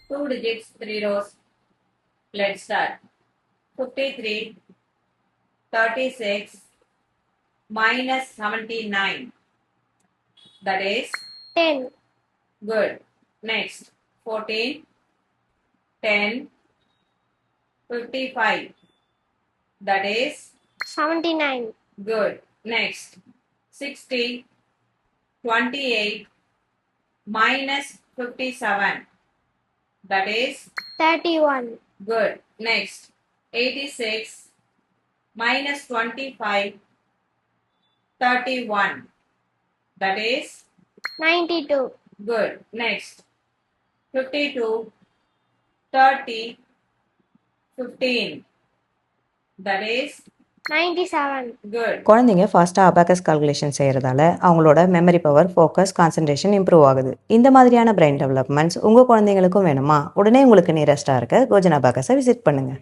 2 digits, 3 rows. Let's start. 53, 36, minus 79. That is 10. good. Next, 14, 10, 55. That is 79. good. Next, 60, 28, minus 57. That is 31. good. Next, 86, minus 25, 31. That is 92. good. Next, 52, 30, 15. That is 97. good. குழந்தைங்க ஃபாஸ்ட்டாக abacus calculation செய்கிறதால அவங்களோட memory power, focus, concentration improve ஆகுது. இந்த மாதிரியான brain developments உங்கள் குழந்தைங்களுக்கும் வேணுமா? உடனே உங்களுக்கு நியரஸ்ட்டாக இருக்க கோஜன் அபாக்கஸை விசிட் பண்ணுங்கள்.